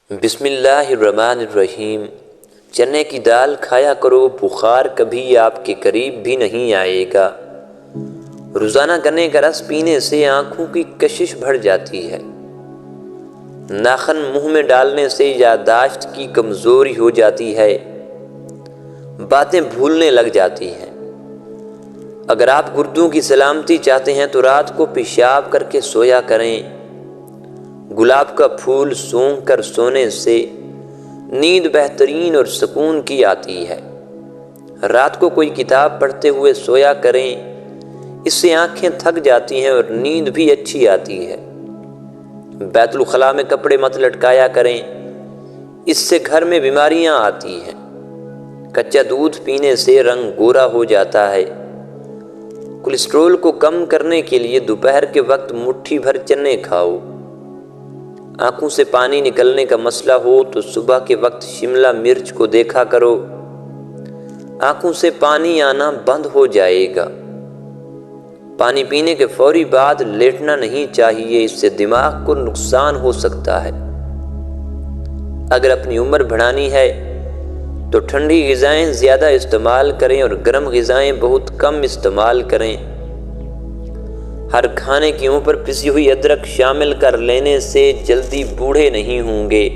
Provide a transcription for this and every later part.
بسم اللہ الرحمن الرحیم۔ چنے کی دال کھایا کرو، بخار کبھی آپ کے قریب بھی نہیں آئے گا۔ روزانہ گنے کا رس پینے سے آنکھوں کی کشش بڑھ جاتی ہے۔ ناخن منہ میں ڈالنے سے یادداشت کی کمزوری ہو جاتی ہے، باتیں بھولنے لگ جاتی ہیں۔ اگر آپ گردوں کی سلامتی چاہتے ہیں تو رات کو پیشاب کر کے سویا کریں۔ گلاب کا پھول سونگھ کر سونے سے نیند بہترین اور سکون کی آتی ہے۔ رات کو کوئی کتاب پڑھتے ہوئے سویا کریں، اس سے آنکھیں تھک جاتی ہیں اور نیند بھی اچھی آتی ہے۔ بیت الخلاء میں کپڑے مت لٹکایا کریں، اس سے گھر میں بیماریاں آتی ہیں۔ کچا دودھ پینے سے رنگ گورا ہو جاتا ہے۔ کولیسٹرول کو کم کرنے کے لیے دوپہر کے وقت مٹھی بھر چنے کھاؤ۔ آنکھوں سے پانی نکلنے کا مسئلہ ہو تو صبح کے وقت شملہ مرچ کو دیکھا کرو، آنکھوں سے پانی آنا بند ہو جائے گا۔ پانی پینے کے فوری بعد لیٹنا نہیں چاہیے، اس سے دماغ کو نقصان ہو سکتا ہے۔ اگر اپنی عمر بڑھانی ہے تو ٹھنڈی غذائیں زیادہ استعمال کریں اور گرم غذائیں بہت کم استعمال کریں۔ ہر کھانے کے اوپر پسی ہوئی ادرک شامل کر لینے سے جلدی بوڑھے نہیں ہوں گے۔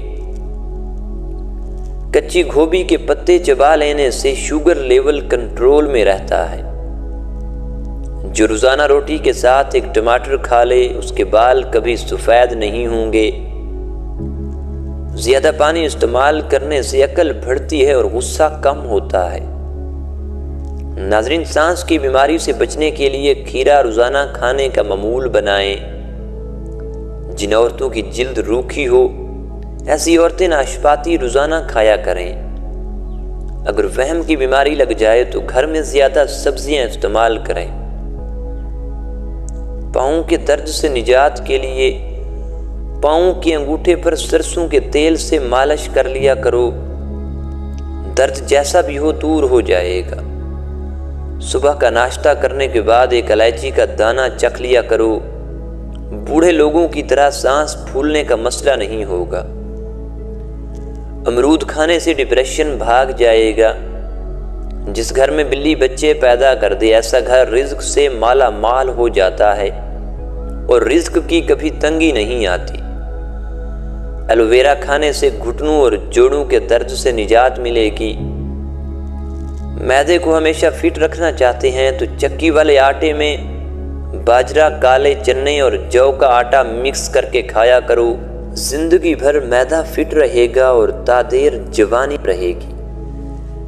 کچی گوبھی کے پتے چبا لینے سے شوگر لیول کنٹرول میں رہتا ہے۔ جو روزانہ روٹی کے ساتھ ایک ٹماٹر کھا لے، اس کے بال کبھی سفید نہیں ہوں گے۔ زیادہ پانی استعمال کرنے سے عقل بڑھتی ہے اور غصہ کم ہوتا ہے۔ ناظرین، سانس کی بیماری سے بچنے کے لیے کھیرا روزانہ کھانے کا معمول بنائیں۔ جن عورتوں کی جلد روکھی ہو، ایسی عورتیں ناشپاتی روزانہ کھایا کریں۔ اگر وہم کی بیماری لگ جائے تو گھر میں زیادہ سبزیاں استعمال کریں۔ پاؤں کے درد سے نجات کے لیے پاؤں کے انگوٹھے پر سرسوں کے تیل سے مالش کر لیا کرو، درد جیسا بھی ہو دور ہو جائے گا۔ صبح کا ناشتہ کرنے کے بعد ایک الائچی کا دانہ چکھ لیا کرو، بوڑھے لوگوں کی طرح سانس پھولنے کا مسئلہ نہیں ہوگا۔ امرود کھانے سے ڈپریشن بھاگ جائے گا۔ جس گھر میں بلی بچے پیدا کر دے، ایسا گھر رزق سے مالا مال ہو جاتا ہے اور رزق کی کبھی تنگی نہیں آتی۔ ایلو ویرا کھانے سے گھٹنوں اور جوڑوں کے درد سے نجات ملے گی۔ معدے کو ہمیشہ فٹ رکھنا چاہتے ہیں تو چکی والے آٹے میں باجرہ، کالے چنے اور جو کا آٹا مکس کر کے کھایا کرو۔ زندگی بھر معدہ فٹ رہے گا اور تادیر جوانی رہے گی۔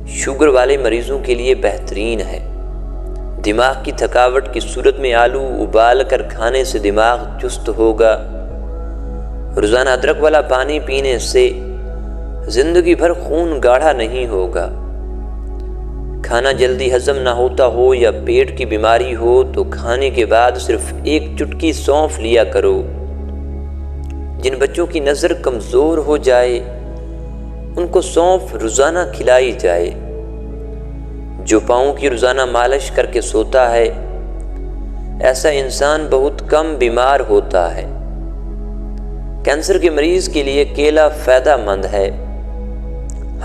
شوگر والے مریضوں کے لیے بہترین ہے۔ دماغ کی تھکاوٹ کی صورت میں آلو ابال کر کھانے سے دماغ چست ہوگا۔ روزانہ ادرک والا پانی پینے سے زندگی بھر خون گاڑھا نہیں ہوگا۔ کھانا جلدی ہضم نہ ہوتا ہو یا پیٹ کی بیماری ہو تو کھانے کے بعد صرف ایک چٹکی سونف لیا کرو۔ جن بچوں کی نظر کمزور ہو جائے ان کو سونف روزانہ کھلائی جائے۔ جو پاؤں کی روزانہ مالش کر کے سوتا ہے، ایسا انسان بہت کم بیمار ہوتا ہے۔ کینسر کے مریض کے لیے کیلا فائدہ مند ہے۔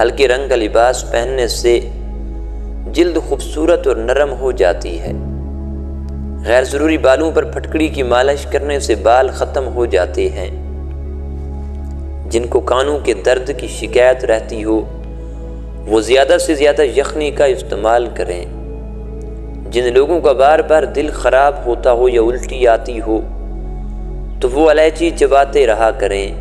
ہلکے رنگ کا لباس پہننے سے جلد خوبصورت اور نرم ہو جاتی ہے۔ غیر ضروری بالوں پر پھٹکڑی کی مالش کرنے سے بال ختم ہو جاتے ہیں۔ جن کو کانوں کے درد کی شکایت رہتی ہو، وہ زیادہ سے زیادہ یخنی کا استعمال کریں۔ جن لوگوں کا بار بار دل خراب ہوتا ہو یا الٹی آتی ہو تو وہ الائچی چباتے رہا کریں۔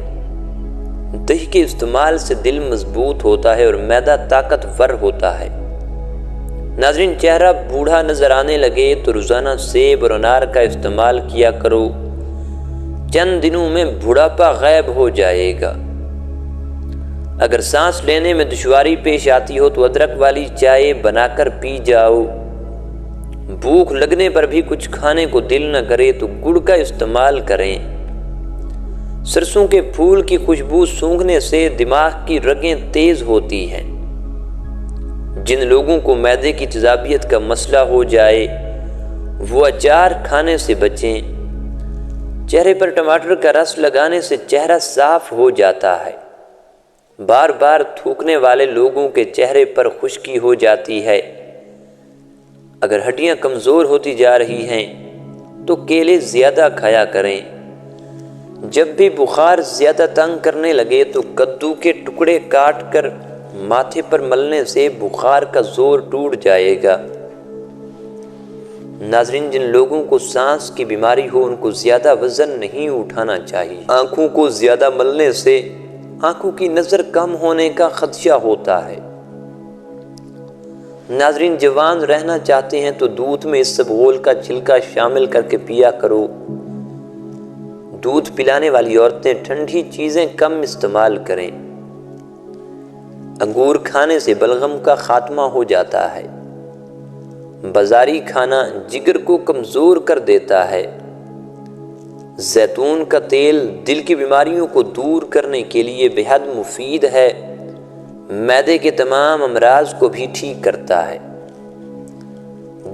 دہی کے استعمال سے دل مضبوط ہوتا ہے اور معدہ طاقتور ہوتا ہے۔ ناظرین، چہرہ بوڑھا نظر آنے لگے تو روزانہ سیب اور انار کا استعمال کیا کرو، چند دنوں میں بڑھاپا غائب ہو جائے گا۔ اگر سانس لینے میں دشواری پیش آتی ہو تو ادرک والی چائے بنا کر پی جاؤ۔ بھوک لگنے پر بھی کچھ کھانے کو دل نہ کرے تو گڑ کا استعمال کریں۔ سرسوں کے پھول کی خوشبو سونگھنے سے دماغ کی رگیں تیز ہوتی ہیں۔ جن لوگوں کو معدے کی تیزابیت کا مسئلہ ہو جائے وہ اچار کھانے سے بچیں۔ چہرے پر ٹماٹر کا رس لگانے سے چہرہ صاف ہو جاتا ہے۔ بار بار تھوکنے والے لوگوں کے چہرے پر خشکی ہو جاتی ہے۔ اگر ہڈیاں کمزور ہوتی جا رہی ہیں تو کیلے زیادہ کھایا کریں۔ جب بھی بخار زیادہ تنگ کرنے لگے تو کدو کے ٹکڑے کاٹ کر ماتھے پر ملنے سے بخار کا زور ٹوٹ جائے گا۔ ناظرین، جن لوگوں کو سانس کی بیماری ہو ان کو زیادہ وزن نہیں اٹھانا چاہیے۔ آنکھوں کو زیادہ ملنے سے آنکھوں کی نظر کم ہونے کا خدشہ ہوتا ہے۔ ناظرین، جوان رہنا چاہتے ہیں تو دودھ میں اسبغول کا چھلکا شامل کر کے پیا کرو۔ دودھ پلانے والی عورتیں ٹھنڈی چیزیں کم استعمال کریں۔ انگور کھانے سے بلغم کا خاتمہ ہو جاتا ہے۔ بازاری کھانا جگر کو کمزور کر دیتا ہے۔ زیتون کا تیل دل کی بیماریوں کو دور کرنے کے لیے بے حد مفید ہے۔ معدے کے تمام امراض کو بھی ٹھیک کرتا ہے۔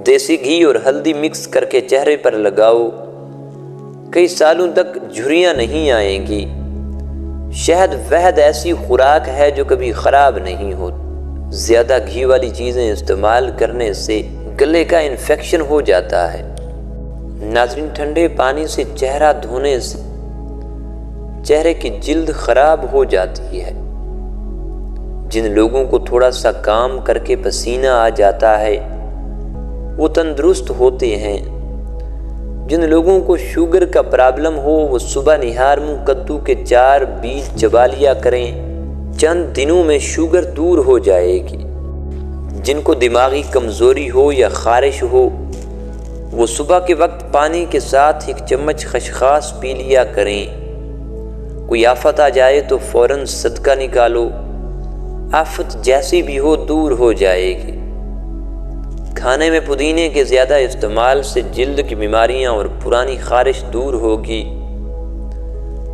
دیسی گھی اور ہلدی مکس کر کے چہرے پر لگاؤ، کئی سالوں تک جھریاں نہیں آئیں گی۔ شہد وحد ایسی خوراک ہے جو کبھی خراب نہیں ہوتی۔ زیادہ گھی والی چیزیں استعمال کرنے سے گلے کا انفیکشن ہو جاتا ہے۔ ناظرین، ٹھنڈے پانی سے چہرہ دھونے سے چہرے کی جلد خراب ہو جاتی ہے۔ جن لوگوں کو تھوڑا سا کام کر کے پسینہ آ جاتا ہے وہ تندرست ہوتے ہیں۔ جن لوگوں کو شوگر کا پرابلم ہو وہ صبح نہار منہ کدو کے 4 بیج چبا لیا کریں، چند دنوں میں شوگر دور ہو جائے گی۔ جن کو دماغی کمزوری ہو یا خارش ہو وہ صبح کے وقت پانی کے ساتھ 1 چمچ خشخاش پی لیا کریں۔ کوئی آفت آ جائے تو فوراً صدقہ نکالو، آفت جیسی بھی ہو دور ہو جائے گی۔ کھانے میں پودینے کے زیادہ استعمال سے جلد کی بیماریاں اور پرانی خارش دور ہوگی۔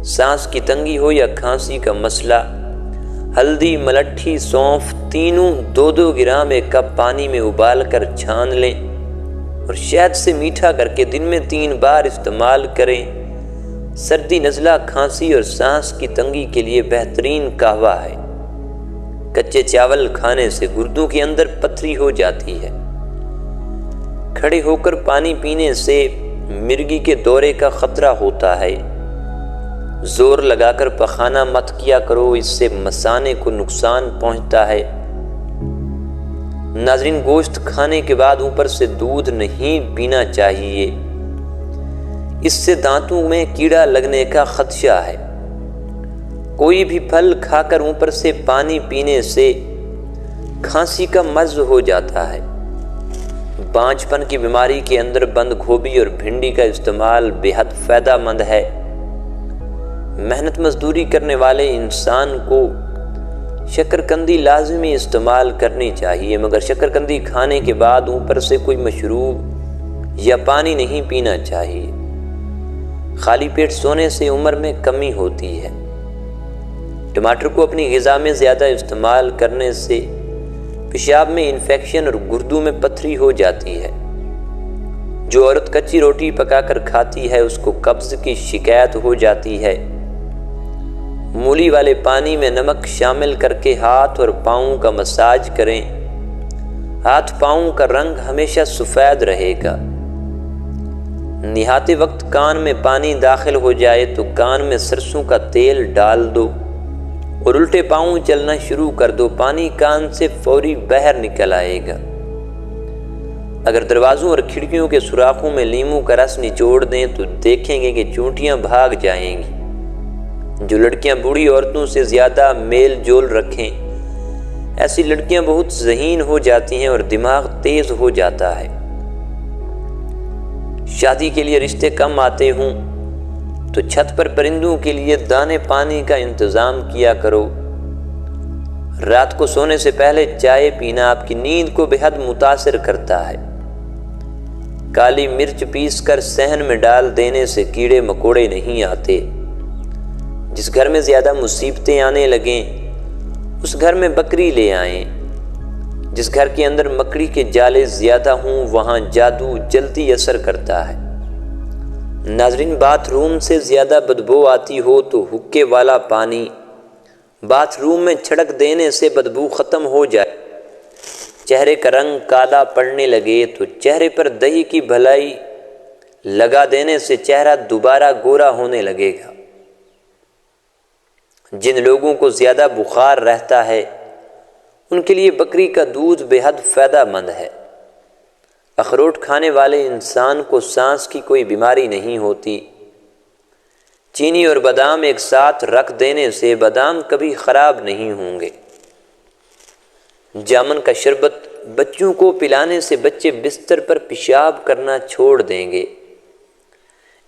سانس کی تنگی ہو یا کھانسی کا مسئلہ، ہلدی، ملٹھی، سونف تینوں 2-2 گرام 1 کپ پانی میں ابال کر چھان لیں اور شہد سے میٹھا کر کے دن میں 3 بار استعمال کریں۔ سردی، نزلہ، کھانسی اور سانس کی تنگی کے لیے بہترین قہوہ ہے۔ کچے چاول کھانے سے گردوں کے اندر پتھری ہو جاتی ہے۔ کھڑے ہو کر پانی پینے سے مرگی کے دورے کا خطرہ ہوتا ہے۔ زور لگا کر پخانہ مت کیا کرو، اس سے مثانے کو نقصان پہنچتا ہے۔ ناظرین، گوشت کھانے کے بعد اوپر سے دودھ نہیں پینا چاہیے، اس سے دانتوں میں کیڑا لگنے کا خدشہ ہے۔ کوئی بھی پھل کھا کر اوپر سے پانی پینے سے کھانسی کا مرض ہو جاتا ہے۔ بانجھ پن کی بیماری کے اندر بند گوبھی اور بھنڈی کا استعمال بے حد فائدہ مند ہے۔ محنت مزدوری کرنے والے انسان کو شکرکندی لازمی استعمال کرنی چاہیے، مگر شکرکندی کھانے کے بعد اوپر سے کوئی مشروب یا پانی نہیں پینا چاہیے۔ خالی پیٹ سونے سے عمر میں کمی ہوتی ہے۔ ٹماٹر کو اپنی غذا میں زیادہ استعمال کرنے سے پیشاب میں انفیکشن اور گردوں میں پتھری ہو جاتی ہے۔ جو عورت کچی روٹی پکا کر کھاتی ہے اس کو قبض کی شکایت ہو جاتی ہے۔ مولی والے پانی میں نمک شامل کر کے ہاتھ اور پاؤں کا مساج کریں، ہاتھ پاؤں کا رنگ ہمیشہ سفید رہے گا۔ نہاتے وقت کان میں پانی داخل ہو جائے تو کان میں سرسوں کا تیل ڈال دو اور الٹے پاؤں چلنا شروع کر دو، پانی کان سے فوری باہر نکل آئے گا۔ اگر دروازوں اور کھڑکیوں کے سوراخوں میں لیموں کا رس نچوڑ دیں تو دیکھیں گے کہ چونٹیاں بھاگ جائیں گی۔ جو لڑکیاں بوڑھی عورتوں سے زیادہ میل جول رکھیں، ایسی لڑکیاں بہت ذہین ہو جاتی ہیں اور دماغ تیز ہو جاتا ہے۔ شادی کے لیے رشتے کم آتے ہوں تو چھت پر پرندوں کے لیے دانے پانی کا انتظام کیا کرو۔ رات کو سونے سے پہلے چائے پینا آپ کی نیند کو بے حد متاثر کرتا ہے۔ کالی مرچ پیس کر صحن میں ڈال دینے سے کیڑے مکوڑے نہیں آتے۔ جس گھر میں زیادہ مصیبتیں آنے لگیں اس گھر میں بکری لے آئیں۔ جس گھر کے اندر مکڑی کے جالے زیادہ ہوں وہاں جادو جلدی اثر کرتا ہے۔ ناظرین، باتھ روم سے زیادہ بدبو آتی ہو تو حکے والا پانی باتھ روم میں چھڑک دینے سے بدبو ختم ہو جائے، چہرے کا رنگ کالا پڑنے لگے تو چہرے پر دہی کی بھلائی لگا دینے سے چہرہ دوبارہ گورا ہونے لگے گا۔ جن لوگوں کو زیادہ بخار رہتا ہے ان کے لیے بکری کا دودھ بے حد فائدہ مند ہے۔ اخروٹ کھانے والے انسان کو سانس کی کوئی بیماری نہیں ہوتی۔ چینی اور بادام ایک ساتھ رکھ دینے سے بادام کبھی خراب نہیں ہوں گے۔ جامن کا شربت بچوں کو پلانے سے بچے بستر پر پیشاب کرنا چھوڑ دیں گے۔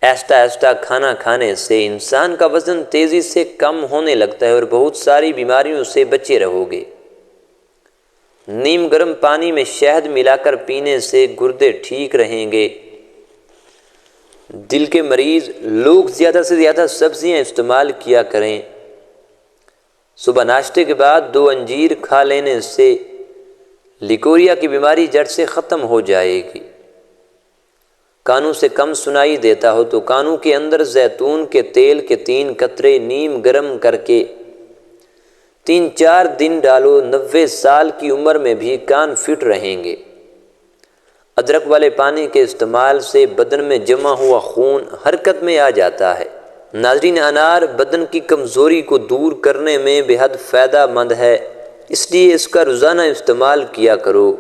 آہستہ آہستہ کھانا کھانے سے انسان کا وزن تیزی سے کم ہونے لگتا ہے اور بہت ساری بیماریوں سے بچے رہو گے۔ نیم گرم پانی میں شہد ملا کر پینے سے گردے ٹھیک رہیں گے۔ دل کے مریض لوگ زیادہ سے زیادہ سبزیاں استعمال کیا کریں۔ صبح ناشتے کے بعد 2 انجیر کھا لینے سے لیکوریا کی بیماری جڑ سے ختم ہو جائے گی۔ کانوں سے کم سنائی دیتا ہو تو کانوں کے اندر زیتون کے تیل کے 3 قطرے نیم گرم کر کے 3-4 دن ڈالو، 90 سال کی عمر میں بھی کان فٹ رہیں گے۔ ادرک والے پانی کے استعمال سے بدن میں جمع ہوا خون حرکت میں آ جاتا ہے۔ ناظرین، انار بدن کی کمزوری کو دور کرنے میں بے حد فائدہ مند ہے، اس لیے اس کا روزانہ استعمال کیا کرو۔